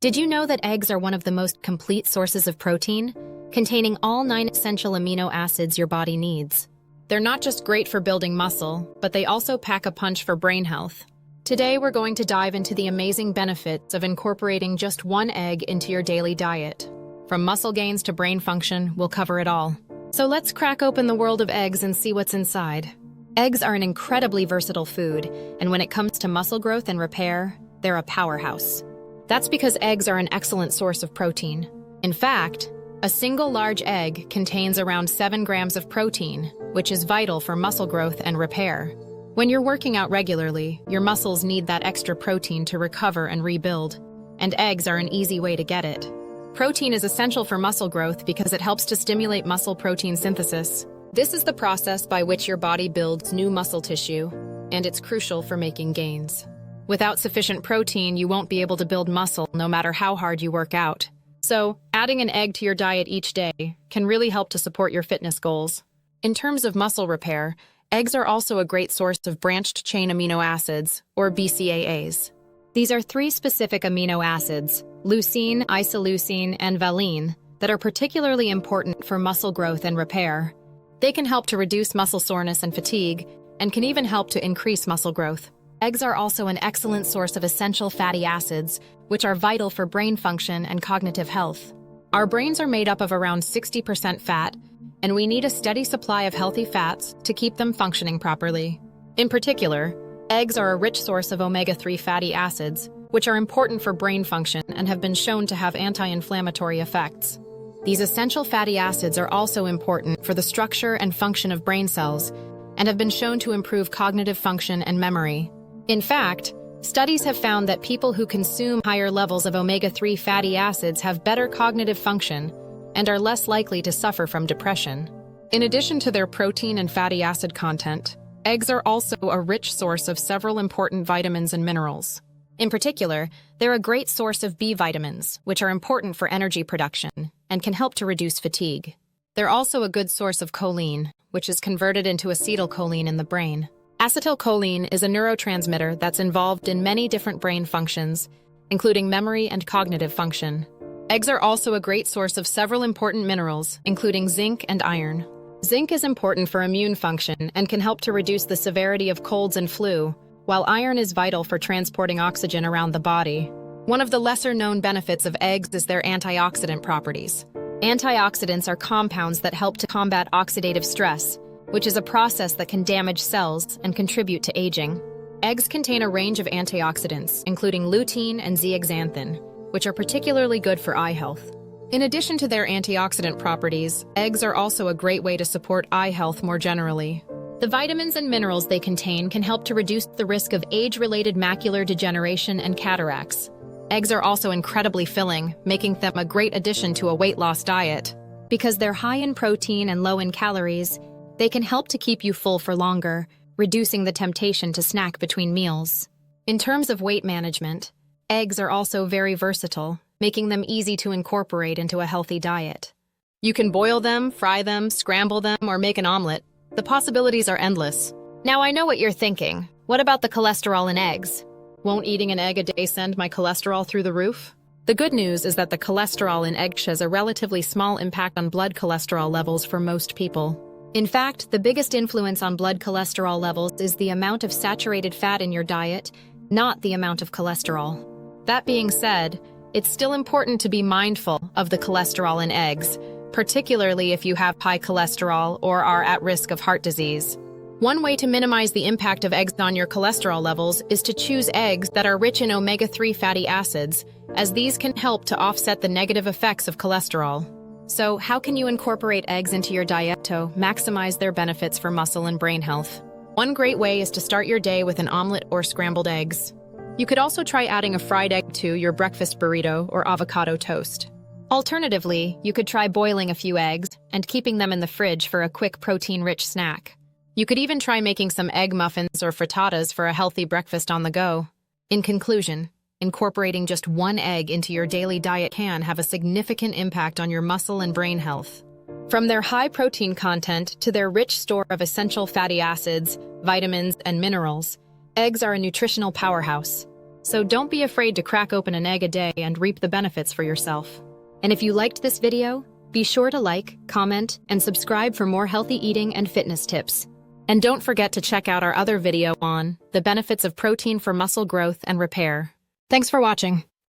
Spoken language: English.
Did you know that eggs are one of the most complete sources of protein, containing all 9 essential amino acids your body needs? They're not just great for building muscle, but they also pack a punch for brain health. Today, we're going to dive into the amazing benefits of incorporating just one egg into your daily diet. From muscle gains to brain function, we'll cover it all. So let's crack open the world of eggs and see what's inside. Eggs are an incredibly versatile food, and when it comes to muscle growth and repair, they're a powerhouse. That's because eggs are an excellent source of protein. In fact, a single large egg contains around 7 grams of protein, which is vital for muscle growth and repair. When you're working out regularly, your muscles need that extra protein to recover and rebuild, and eggs are an easy way to get it. Protein is essential for muscle growth because it helps to stimulate muscle protein synthesis. This is the process by which your body builds new muscle tissue, and it's crucial for making gains. Without sufficient protein, you won't be able to build muscle no matter how hard you work out. So, adding an egg to your diet each day can really help to support your fitness goals. In terms of muscle repair, eggs are also a great source of branched-chain amino acids, or BCAAs. These are 3 specific amino acids, leucine, isoleucine, and valine, that are particularly important for muscle growth and repair. They can help to reduce muscle soreness and fatigue, and can even help to increase muscle growth. Eggs are also an excellent source of essential fatty acids, which are vital for brain function and cognitive health. Our brains are made up of around 60% fat, and we need a steady supply of healthy fats to keep them functioning properly. In particular, eggs are a rich source of omega-3 fatty acids, which are important for brain function and have been shown to have anti-inflammatory effects. These essential fatty acids are also important for the structure and function of brain cells and have been shown to improve cognitive function and memory. In fact, studies have found that people who consume higher levels of omega-3 fatty acids have better cognitive function and are less likely to suffer from depression. In addition to their protein and fatty acid content, eggs are also a rich source of several important vitamins and minerals. In particular, they're a great source of B vitamins, which are important for energy production and can help to reduce fatigue. They're also a good source of choline, which is converted into acetylcholine in the brain. Acetylcholine is a neurotransmitter that's involved in many different brain functions, including memory and cognitive function. Eggs are also a great source of several important minerals, including zinc and iron. Zinc is important for immune function and can help to reduce the severity of colds and flu, while iron is vital for transporting oxygen around the body. One of the lesser-known benefits of eggs is their antioxidant properties. Antioxidants are compounds that help to combat oxidative stress, which is a process that can damage cells and contribute to aging. Eggs contain a range of antioxidants, including lutein and zeaxanthin, which are particularly good for eye health. In addition to their antioxidant properties, eggs are also a great way to support eye health more generally. The vitamins and minerals they contain can help to reduce the risk of age-related macular degeneration and cataracts. Eggs are also incredibly filling, making them a great addition to a weight loss diet. Because they're high in protein and low in calories, they can help to keep you full for longer, reducing the temptation to snack between meals. In terms of weight management, eggs are also very versatile, making them easy to incorporate into a healthy diet. You can boil them, fry them, scramble them, or make an omelet. The possibilities are endless. Now I know what you're thinking. What about the cholesterol in eggs? Won't eating an egg a day send my cholesterol through the roof? The good news is that the cholesterol in eggs has a relatively small impact on blood cholesterol levels for most people. In fact, the biggest influence on blood cholesterol levels is the amount of saturated fat in your diet, not the amount of cholesterol. That being said, it's still important to be mindful of the cholesterol in eggs, particularly if you have high cholesterol or are at risk of heart disease. One way to minimize the impact of eggs on your cholesterol levels is to choose eggs that are rich in omega-3 fatty acids, as these can help to offset the negative effects of cholesterol. So, how can you incorporate eggs into your diet to maximize their benefits for muscle and brain health? One great way is to start your day with an omelet or scrambled eggs. You could also try adding a fried egg to your breakfast burrito or avocado toast. Alternatively, you could try boiling a few eggs and keeping them in the fridge for a quick protein-rich snack. You could even try making some egg muffins or frittatas for a healthy breakfast on the go. In conclusion, incorporating just one egg into your daily diet can have a significant impact on your muscle and brain health. From their high protein content to their rich store of essential fatty acids, vitamins, and minerals, eggs are a nutritional powerhouse. So don't be afraid to crack open an egg a day and reap the benefits for yourself. And if you liked this video, be sure to like, comment, and subscribe for more healthy eating and fitness tips. And don't forget to check out our other video on the benefits of protein for muscle growth and repair. Thanks for watching.